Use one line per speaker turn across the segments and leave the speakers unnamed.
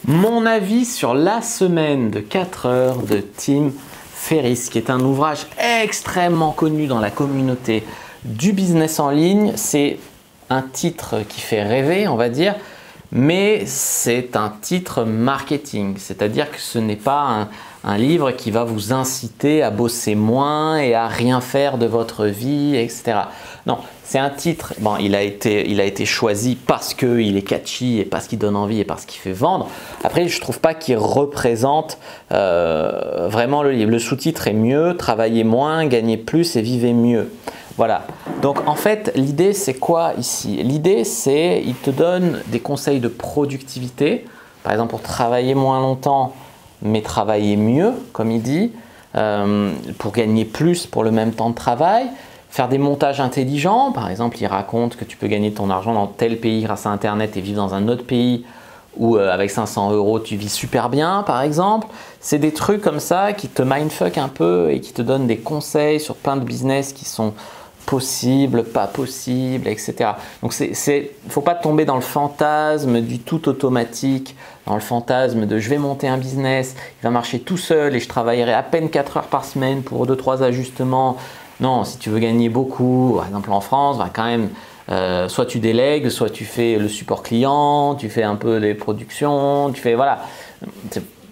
Mon avis sur la semaine de 4 heures de Tim Ferriss, qui est un ouvrage extrêmement connu dans la communauté du business en ligne. C'est un titre qui fait rêver, on va dire, mais c'est un titre marketing, c'est-à-dire que ce n'est pas un livre qui va vous inciter à bosser moins et à rien faire de votre vie, etc. Non, c'est un titre, bon, il a été choisi parce qu'il est catchy et parce qu'il donne envie et parce qu'il fait vendre. Après, je ne trouve pas qu'il représente vraiment le livre. Le sous-titre est mieux, travaillez moins, gagnez plus et vivez mieux. Voilà, donc en fait l'idée c'est quoi ici? L'idée c'est il te donne des conseils de productivité, par exemple pour travailler moins longtemps mais travailler mieux comme il dit, pour gagner plus pour le même temps de travail, faire des montages intelligents, par exemple il raconte que tu peux gagner ton argent dans tel pays grâce à internet et vivre dans un autre pays où avec 500 € tu vis super bien par exemple. C'est des trucs comme ça qui te mindfuck un peu et qui te donnent des conseils sur plein de business qui sont possible, pas possible, etc. Donc il ne faut pas tomber dans le fantasme du tout automatique, dans le fantasme de je vais monter un business, il va marcher tout seul et je travaillerai à peine 4 heures par semaine pour 2-3 ajustements. Non, si tu veux gagner beaucoup, par exemple en France, bah quand même, soit tu délègues, soit tu fais le support client, tu fais un peu des productions, tu fais voilà.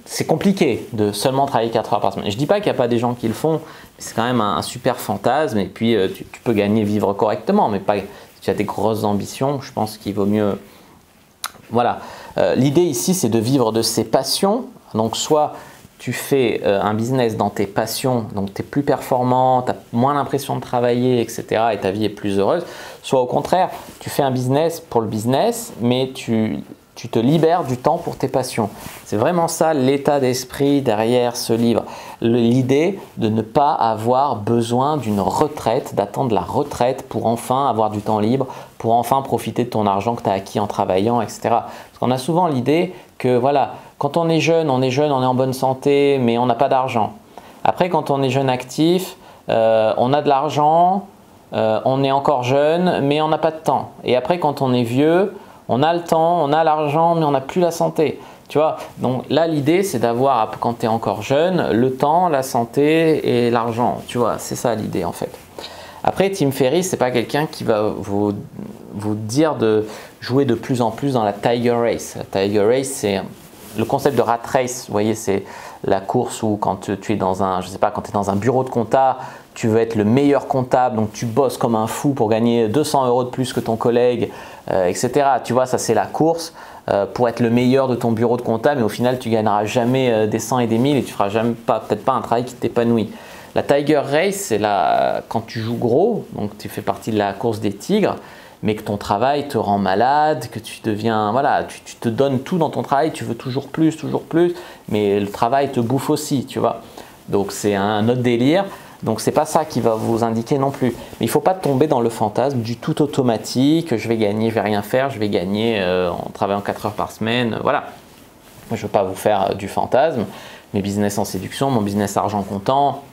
C'est compliqué de seulement travailler 4 heures par semaine. Je ne dis pas qu'il n'y a pas des gens qui le font, c'est quand même un super fantasme et puis tu peux gagner, vivre correctement, mais pas si tu as des grosses ambitions, je pense qu'il vaut mieux. Voilà. L'idée ici, c'est de vivre de ses passions. Donc, soit tu fais un business dans tes passions, donc tu es plus performant, tu as moins l'impression de travailler, etc. et ta vie est plus heureuse. Soit au contraire, tu fais un business pour le business, mais tu te libères du temps pour tes passions. C'est vraiment ça l'état d'esprit derrière ce livre. L'idée de ne pas avoir besoin d'une retraite, d'attendre la retraite pour enfin avoir du temps libre, pour enfin profiter de ton argent que tu as acquis en travaillant, etc. Parce qu'on a souvent l'idée que voilà, quand on est jeune, on est en bonne santé, mais on n'a pas d'argent. Après, quand on est jeune actif, on a de l'argent, on est encore jeune, mais on n'a pas de temps. Et après, quand on est vieux, on a le temps, on a l'argent, mais on n'a plus la santé. Tu vois, donc là, l'idée, c'est d'avoir, quand tu es encore jeune, le temps, la santé et l'argent. Tu vois, c'est ça l'idée en fait. Après, Tim Ferriss, c'est pas quelqu'un qui va vous dire de jouer de plus en plus dans la Tiger Race. La Tiger Race, c'est le concept de rat race. Vous voyez, c'est la course où quand tu es dans un, je sais pas, quand tu es dans un bureau de compta, tu veux être le meilleur comptable, donc tu bosses comme un fou pour gagner 200 € de plus que ton collègue, etc. Tu vois, ça c'est la course pour être le meilleur de ton bureau de comptable, mais au final tu gagneras jamais des 100 et des 1000 et tu feras jamais peut-être pas un travail qui t'épanouit. La Tiger Race, c'est quand tu joues gros, donc tu fais partie de la course des tigres, mais que ton travail te rend malade, que tu deviens, voilà, tu te donnes tout dans ton travail, tu veux toujours plus, mais le travail te bouffe aussi, tu vois. Donc c'est un autre délire. Donc c'est pas ça qui va vous indiquer non plus. Mais il ne faut pas tomber dans le fantasme du tout automatique, je vais gagner, je vais rien faire, je vais gagner en travaillant 4 heures par semaine, voilà. Je ne veux pas vous faire du fantasme. Mes business en séduction, mon business argent comptant,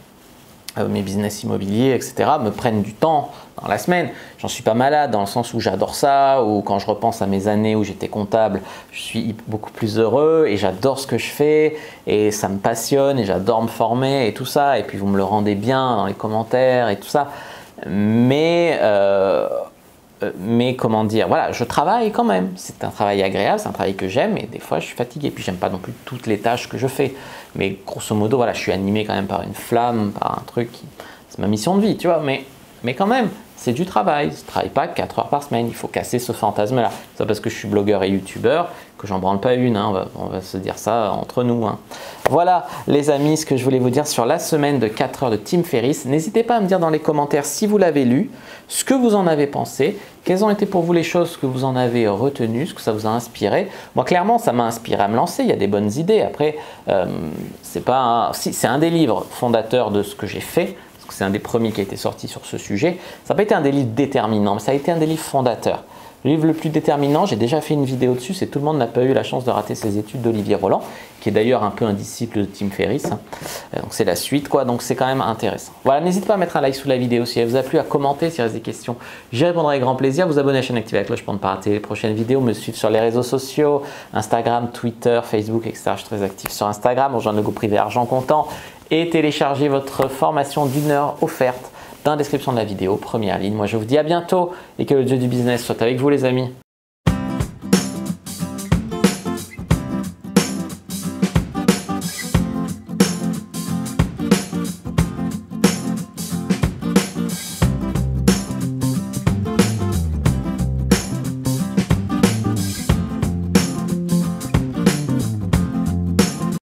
mes business immobiliers, etc. me prennent du temps dans la semaine. J'en suis pas malade dans le sens où j'adore ça, ou quand je repense à mes années où j'étais comptable, je suis beaucoup plus heureux et j'adore ce que je fais et ça me passionne et j'adore me former et tout ça. Et puis vous me le rendez bien dans les commentaires et tout ça. Mais comment dire, voilà, je travaille quand même. C'est un travail agréable, c'est un travail que j'aime et des fois je suis fatigué. Puis j'aime pas non plus toutes les tâches que je fais. Mais grosso modo, voilà, je suis animé quand même par une flamme, par un truc, c'est ma mission de vie, tu vois. Mais quand même, c'est du travail. Je ne travaille pas 4 heures par semaine. Il faut casser ce fantasme-là. C'est pas parce que je suis blogueur et youtubeur que j'en branle pas une. Hein. On va se dire ça entre nous. Hein. Voilà, les amis, ce que je voulais vous dire sur la semaine de 4 heures de Tim Ferriss. N'hésitez pas à me dire dans les commentaires si vous l'avez lu, ce que vous en avez pensé, quelles ont été pour vous les choses que vous en avez retenues, ce que ça vous a inspiré. Moi, clairement, ça m'a inspiré à me lancer. Il y a des bonnes idées. Après, c'est un des livres fondateurs de ce que j'ai fait. C'est un des premiers qui a été sorti sur ce sujet. Ça n'a pas été un des livres déterminants, mais ça a été un des livres fondateurs. Le livre le plus déterminant, j'ai déjà fait une vidéo dessus, c'est Tout le monde n'a pas eu la chance de rater ses études d'Olivier Roland, qui est d'ailleurs un peu un disciple de Tim Ferriss. Donc c'est la suite, quoi, donc c'est quand même intéressant. Voilà, n'hésitez pas à mettre un like sous la vidéo si elle vous a plu, à commenter s'il reste des questions. J'y répondrai avec grand plaisir. Vous abonner à la chaîne, activer la cloche pour ne pas rater les prochaines vidéos, me suivre sur les réseaux sociaux, Instagram, Twitter, Facebook, etc. Je suis très actif sur Instagram, rejoindre le groupe privé Argent Comptant et télécharger votre formation d'1 heure offerte dans la description de la vidéo, première ligne. Moi, je vous dis à bientôt et que le dieu du business soit avec vous, les amis.